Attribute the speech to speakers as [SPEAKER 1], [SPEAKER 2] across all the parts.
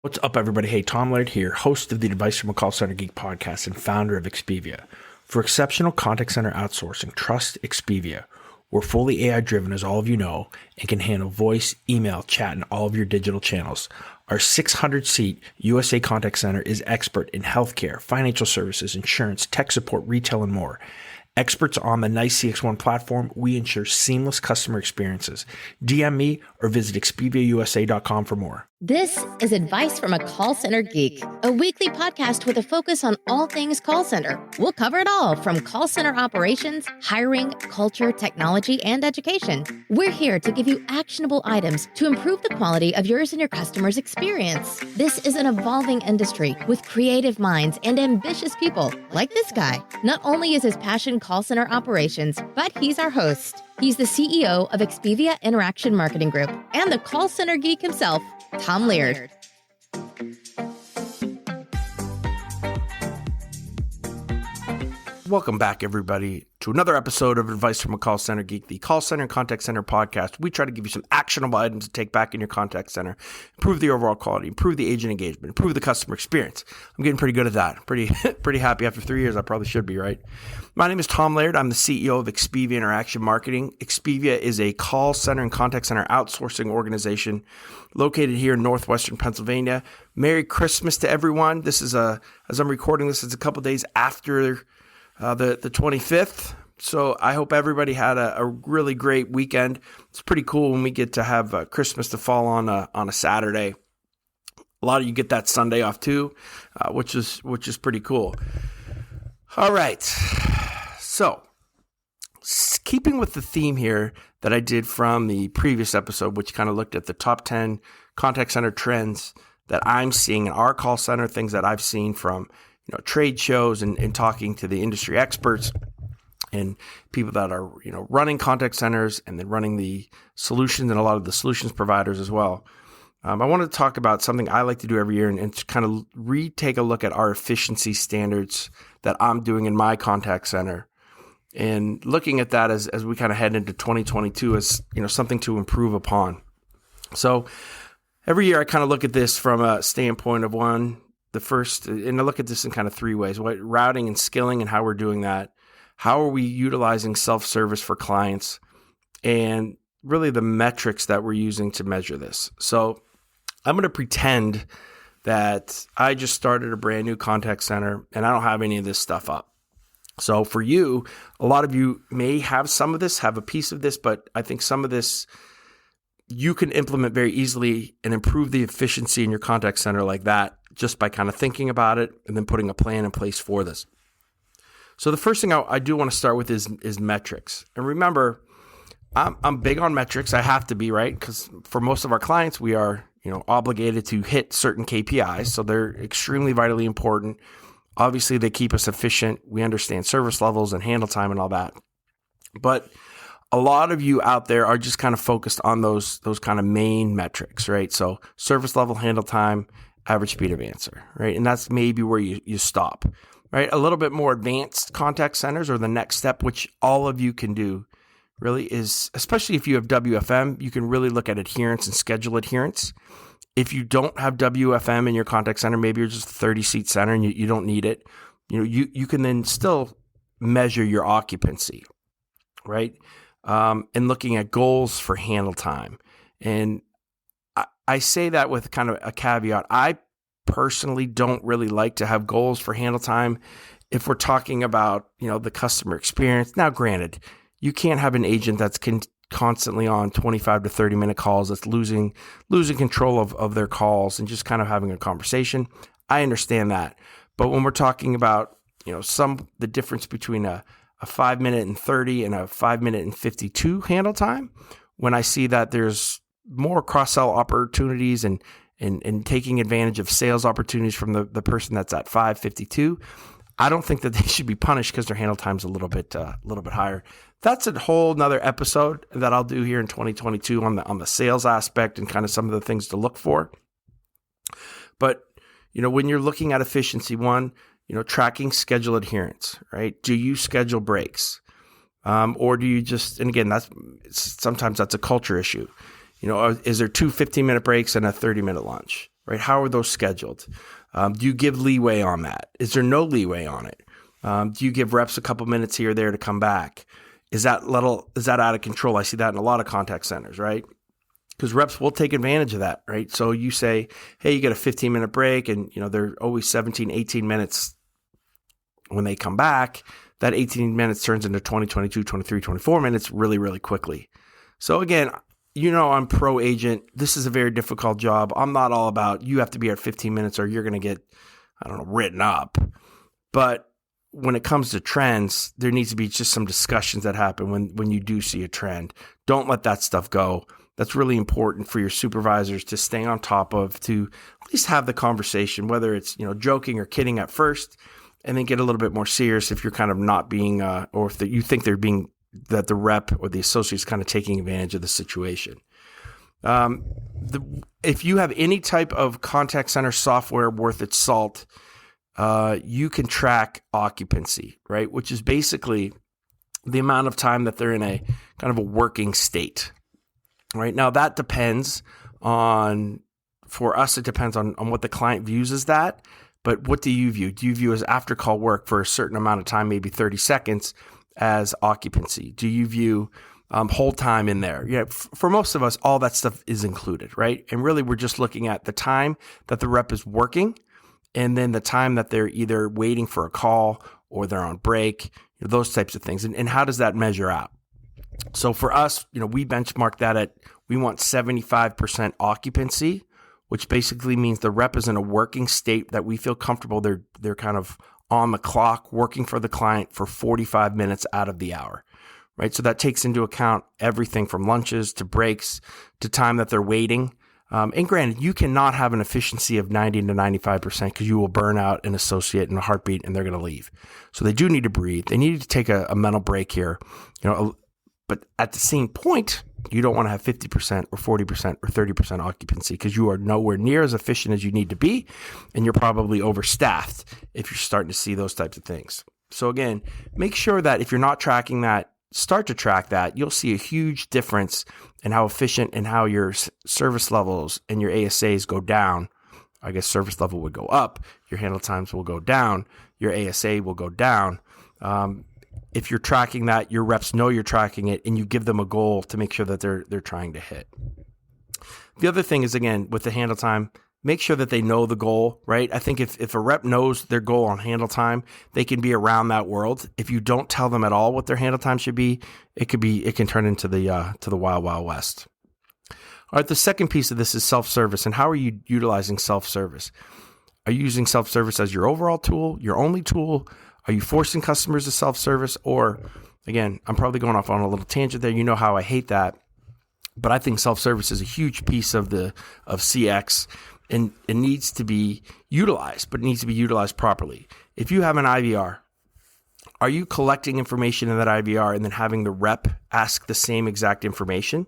[SPEAKER 1] What's up, everybody? Hey, Tom Laird here, host of the Advice from a Call Center Geek podcast and founder of Expivia. For exceptional contact center outsourcing, trust Expivia. We're fully AI-driven, as all of you know, and can handle voice, email, chat, and all of your digital channels. Our 600-seat USA contact center is expert in healthcare, financial services, insurance, tech support, retail, and more. Experts on the NICE CX1 platform, we ensure seamless customer experiences. DM me or visit expiviausa.com for more.
[SPEAKER 2] This is Advice from a Call Center Geek, a weekly podcast with a focus on all things call center. We'll cover it all from call center operations, hiring, culture, technology, and education. We're here to give you actionable items to improve the quality of yours and your customers' experience. This is an evolving industry with creative minds and ambitious people like this guy. Not only is his passion call center operations, but he's our host. He's the CEO of Expivia Interaction Marketing Group and the Call Center Geek himself, Tom Laird.
[SPEAKER 1] Welcome back, everybody, to another episode of Advice from a Call Center Geek, the call center and contact center podcast. We try to give you some actionable items to take back in your contact center, improve the overall quality, improve the agent engagement, improve the customer experience. I'm getting pretty good at that. Pretty happy after 3 years. I probably should be, right? My name is Tom Laird. I'm the CEO of Expivia Interaction Marketing. Expivia is a call center and contact center outsourcing organization located here in northwestern Pennsylvania. Merry Christmas to everyone. This is as I'm recording this, it's a couple days after the 25th. So I hope everybody had a really great weekend. It's pretty cool when we get to have Christmas to fall on a Saturday. A lot of you get that Sunday off too, which is pretty cool. All right. So keeping with the theme here that I did from the previous episode, which kind of looked at the top 10 contact center trends that I'm seeing in our call center, things that I've seen from trade shows and talking to the industry experts and people that are, running contact centers and then running the solutions and a lot of the solutions providers as well. I want to talk about something I like to do every year and to kind of take a look at our efficiency standards that I'm doing in my contact center and looking at that as we kind of head into 2022 as, something to improve upon. So every year I kind of look at this from a standpoint of the first, and I look at this in kind of three ways: routing and skilling and how we're doing that. How are we utilizing self-service for clients, and really the metrics that we're using to measure this. So I'm going to pretend that I just started a brand new contact center and I don't have any of this stuff up. So for you, a lot of you may have some of this, have a piece of this, but I think some of this you can implement very easily and improve the efficiency in your contact center like that, just by kind of thinking about it and then putting a plan in place for this. So the first thing I do want to start with is metrics. And remember, I'm big on metrics. I have to be, right? Because for most of our clients, we are obligated to hit certain KPIs. So they're extremely vitally important. Obviously, they keep us efficient. We understand service levels and handle time and all that. But a lot of you out there are just kind of focused on those kind of main metrics, right? So service level, handle time, average speed of answer, right? And that's maybe where you stop, right? A little bit more advanced contact centers, or the next step, which all of you can do really, is, especially if you have WFM, you can really look at adherence and schedule adherence. If you don't have WFM in your contact center, maybe you're just a 30-seat center and you don't need it. You can then still measure your occupancy, right? And looking at goals for handle time. And I say that with kind of a caveat. I personally don't really like to have goals for handle time if we're talking about, the customer experience. Now, granted, you can't have an agent that's constantly on 25 to 30-minute calls that's losing control of their calls and just kind of having a conversation. I understand that. But when we're talking about, the difference between a 5-minute and 30 and a 5-minute and 52 handle time, when I see that there's more cross-sell opportunities and taking advantage of sales opportunities from the person that's at 5:52, I don't think that they should be punished because their handle time's a little bit higher. That's a whole nother episode that I'll do here in 2022 on the sales aspect and kind of some of the things to look for. But when you're looking at efficiency, tracking schedule adherence, right? Do you schedule breaks? Or do you just, and again, sometimes that's a culture issue. Is there two 15-minute breaks and a 30-minute lunch, right? How are those scheduled? Do you give leeway on that? Is there no leeway on it? Do you give reps a couple minutes here or there to come back? Is that out of control? I see that in a lot of contact centers, right? Because reps will take advantage of that, right? So you say, hey, you get a 15-minute break, and they're always 17, 18 minutes when they come back. That 18 minutes turns into 20, 22, 23, 24 minutes really, really quickly. So again, I'm pro agent. This is a very difficult job. I'm not all about you have to be at 15 minutes or you're going to get, written up. But when it comes to trends, there needs to be just some discussions that happen when you do see a trend. Don't let that stuff go. That's really important for your supervisors to stay on top of, to at least have the conversation, whether it's, joking or kidding at first, and then get a little bit more serious if you're kind of not being, or if you think that the rep or the associate is kind of taking advantage of the situation. If you have any type of contact center software worth its salt, you can track occupancy, right? Which is basically the amount of time that they're in a kind of a working state, right? Now that depends for us, it depends on what the client views as that. But what do you view? Do you view as after call work for a certain amount of time, maybe 30 seconds, as occupancy? Do you view hold time in there? For most of us, all that stuff is included, right? And really, we're just looking at the time that the rep is working, and then the time that they're either waiting for a call or they're on break, those types of things. And how does that measure out? So for us, we benchmark that we want 75% occupancy, which basically means the rep is in a working state that we feel comfortable. They're kind of on the clock working for the client for 45 minutes out of the hour, right? So that takes into account everything from lunches to breaks to time that they're waiting. And granted, you cannot have an efficiency of 90 to 95% because you will burn out an associate in a heartbeat and they're going to leave. So they do need to breathe. They need to take a mental break here, but at the same point, you don't want to have 50% or 40% or 30% occupancy because you are nowhere near as efficient as you need to be, and you're probably overstaffed if you're starting to see those types of things. So again, make sure that if you're not tracking that, start to track that. You'll see a huge difference in how efficient and how your service levels and your ASAs go down. I guess service level would go up, your handle times will go down, your ASA will go down. If you're tracking that, your reps know you're tracking it, and you give them a goal to make sure that they're trying to hit. The other thing is, again, with the handle time, make sure that they know the goal, right? I think if a rep knows their goal on handle time, they can be around that world. If you don't tell them at all what their handle time should be, it can turn into the wild, wild west. All right, the second piece of this is self-service, and how are you utilizing self-service? Are you using self-service as your overall tool, your only tool? Are you forcing customers to self-service? Or, again, I'm probably going off on a little tangent there. You know how I hate that. But I think self-service is a huge piece of CX, and it needs to be utilized, but it needs to be utilized properly. If you have an IVR, are you collecting information in that IVR and then having the rep ask the same exact information?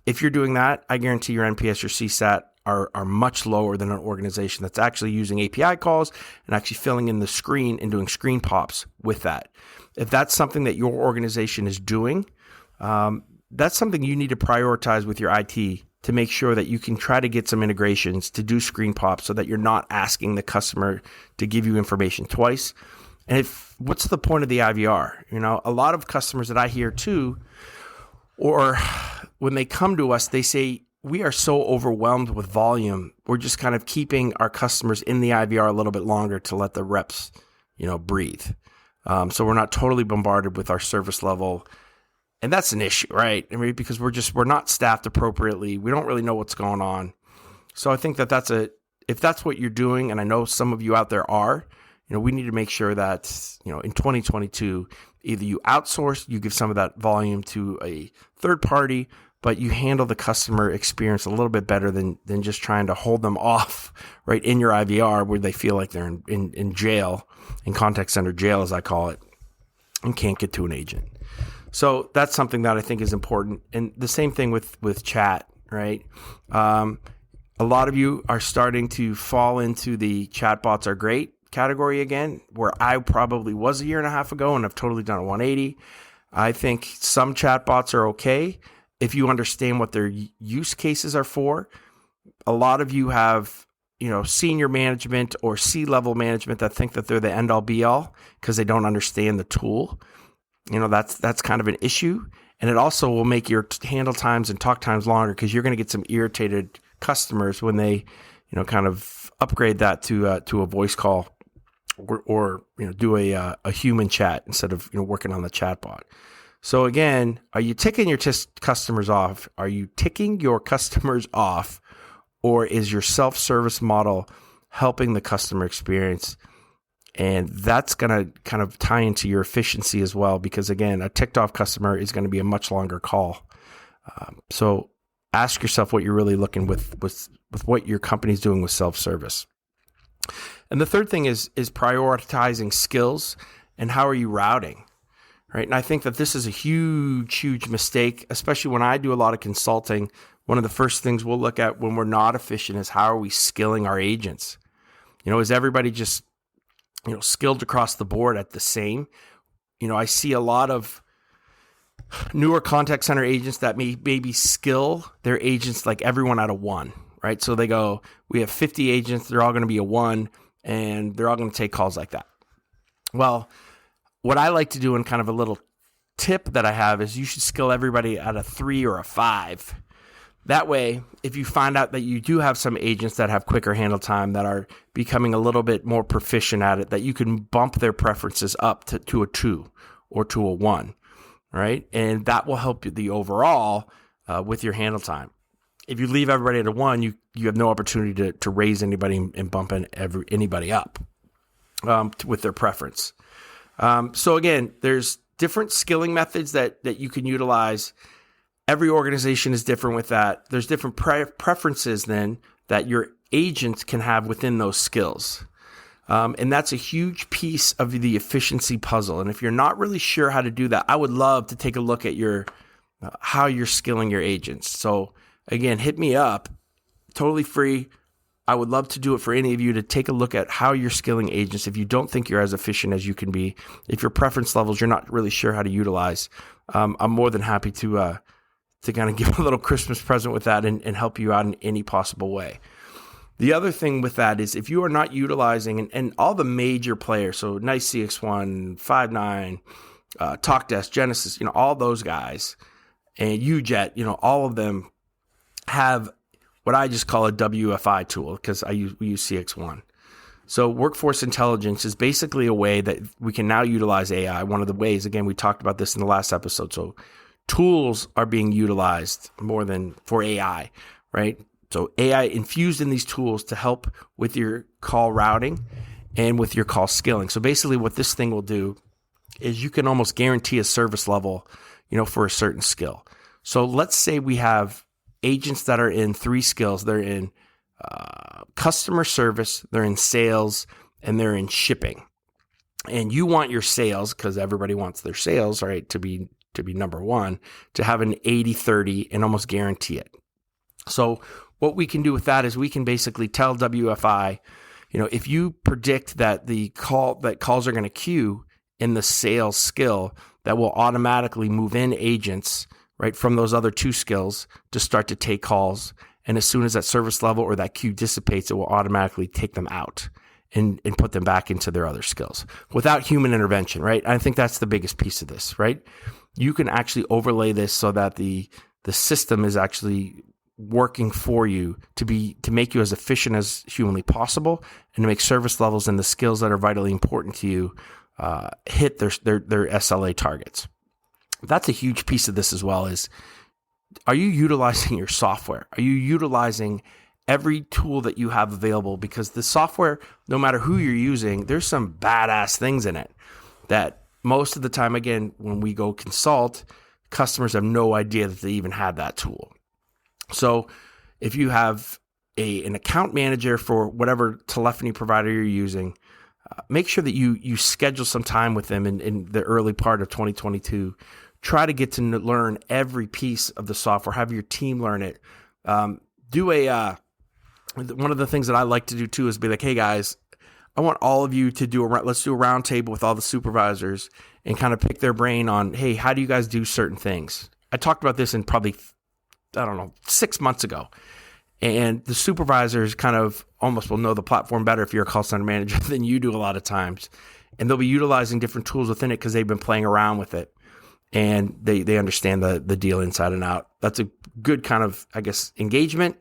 [SPEAKER 1] If you're doing that, I guarantee your NPS, your CSAT are much lower than an organization that's actually using API calls and actually filling in the screen and doing screen pops with that. If that's something that your organization is doing, that's something you need to prioritize with your IT to make sure that you can try to get some integrations to do screen pops so that you're not asking the customer to give you information twice. And what's the point of the IVR? A lot of customers that I hear too, or when they come to us, they say, we are so overwhelmed with volume. We're just kind of keeping our customers in the IVR a little bit longer to let the reps, breathe. So we're not totally bombarded with our service level. And that's an issue, right? I mean, because we're not staffed appropriately. We don't really know what's going on. So I think if that's what you're doing, and I know some of you out there are, we need to make sure that, in 2022, either you outsource, you give some of that volume to a third party, but you handle the customer experience a little bit better than just trying to hold them off right in your IVR where they feel like they're in jail, in contact center jail, as I call it, and can't get to an agent. So that's something that I think is important. And the same thing with chat, right? A lot of you are starting to fall into the chatbots are great category again, where I probably was a year and a half ago and I've totally done a 180. I think some chatbots are okay if you understand what their use cases are for. A lot of you have, senior management or C-level management that think that they're the end all be all because they don't understand the tool. That's kind of an issue. And it also will make your handle times and talk times longer because you're going to get some irritated customers when they, kind of upgrade that to a voice call or do a human chat instead of, working on the chatbot. So again, are you ticking your customers off? Are you ticking your customers off, or is your self-service model helping the customer experience? And that's going to kind of tie into your efficiency as well, because again, a ticked off customer is going to be a much longer call. So ask yourself what you're really looking with what your company's doing with self-service. And the third thing is prioritizing skills and how are you routing, right? And I think that this is a huge, huge mistake, especially when I do a lot of consulting. One of the first things we'll look at when we're not efficient is how are we skilling our agents? Is everybody just skilled across the board at the same? I see a lot of newer contact center agents that maybe skill their agents like everyone out of one, right? So they go, we have 50 agents, they're all going to be a one, and they're all going to take calls like that. Well, what I like to do, and kind of a little tip that I have, is you should skill everybody at a 3 or a 5. That way, if you find out that you do have some agents that have quicker handle time, that are becoming a little bit more proficient at it, that you can bump their preferences up to a 2 or to a 1, right? And that will help you the overall with your handle time. If you leave everybody at a 1, you have no opportunity to raise anybody and bump anybody up with their preference. So again, there's different skilling methods that you can utilize. Every organization is different with that. There's different preferences then that your agents can have within those skills. And that's a huge piece of the efficiency puzzle. And if you're not really sure how to do that, I would love to take a look at how you're skilling your agents. So again, hit me up, totally free. I would love to do it for any of you to take a look at how you're skilling agents. If you don't think you're as efficient as you can be, if your preference levels you're not really sure how to utilize, I'm more than happy to kind of give a little Christmas present with that and help you out in any possible way. The other thing with that is if you are not utilizing, and all the major players, so Nice CX1, Five9, TalkDesk, Genesis, all those guys, and UJet, all of them have what I just call a WFI tool because we use CX1. So workforce intelligence is basically a way that we can now utilize AI. One of the ways, again, we talked about this in the last episode. So tools are being utilized more than for AI, right? So AI infused in these tools to help with your call routing and with your call skilling. So basically what this thing will do is you can almost guarantee a service level, for a certain skill. So let's say we have agents that are in 3 skills. They're in customer service, they're in sales, and they're in shipping. And you want your sales, because everybody wants their sales, right, to be number one, to have an 80-30 and almost guarantee it. So what we can do with that is we can basically tell WFI, if you predict that calls are going to queue in the sales skill, that will automatically move in agents, right, from those other 2 skills to start to take calls. And as soon as that service level or that queue dissipates, it will automatically take them out and put them back into their other skills without human intervention, right? I think that's the biggest piece of this, right? You can actually overlay this so that the system is actually working for you to make you as efficient as humanly possible and to make service levels and the skills that are vitally important to you hit their SLA targets. That's a huge piece of this as well is, are you utilizing your software? Are you utilizing every tool that you have available? Because the software, no matter who you're using, there's some badass things in it that most of the time, again, when we go consult, customers have no idea that they even had that tool. So if you have an account manager for whatever telephony provider you're using, make sure that you schedule some time with them in the early part of 2022. Try to get to learn every piece of the software. Have your team learn it. One of the things that I like to do too is be like, hey guys, I want all of you to let's do a round table with all the supervisors and kind of pick their brain on, hey, how do you guys do certain things? I talked about this in probably, 6 months ago. And the supervisors kind of almost will know the platform better if you're a call center manager than you do a lot of times. And they'll be utilizing different tools within it because they've been playing around with it. And they understand the deal inside and out. That's a good kind of, I guess, engagement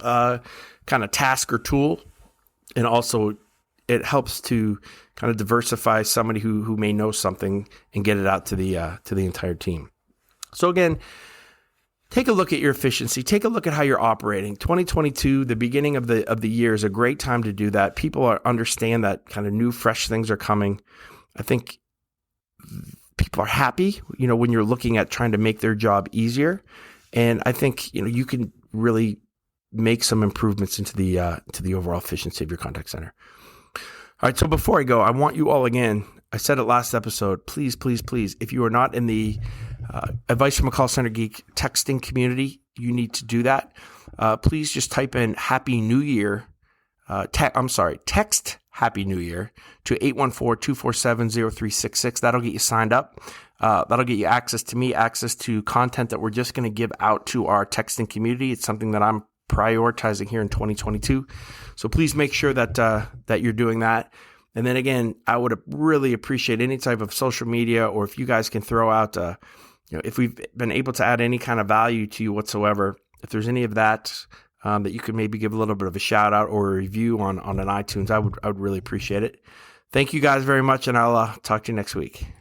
[SPEAKER 1] kind of task or tool. And also it helps to kind of diversify somebody who may know something and get it out to the entire team. So again, take a look at your efficiency. Take a look at how you're operating. 2022, the beginning of the year, is a great time to do that. People understand that kind of new, fresh things are coming. I think people are happy, when you're looking at trying to make their job easier. And I think, you can really make some improvements into the overall efficiency of your contact center. All right. So before I go, I want you all, again, I said it last episode, please, if you are not in the Advice from a Call Center Geek texting community, you need to do that. Please just type in Happy New Year. Text Happy New Year to 814-247-0366. That'll get you signed up. That'll get you access to me, access to content that we're just going to give out to our texting community. It's something that I'm prioritizing here in 2022. So please make sure that you're doing that. And then again, I would really appreciate any type of social media, or if you guys can throw out, if we've been able to add any kind of value to you whatsoever, if there's any of that that you could maybe give a little bit of a shout out or a review on an iTunes, I would really appreciate it. Thank you guys very much, and I'll talk to you next week.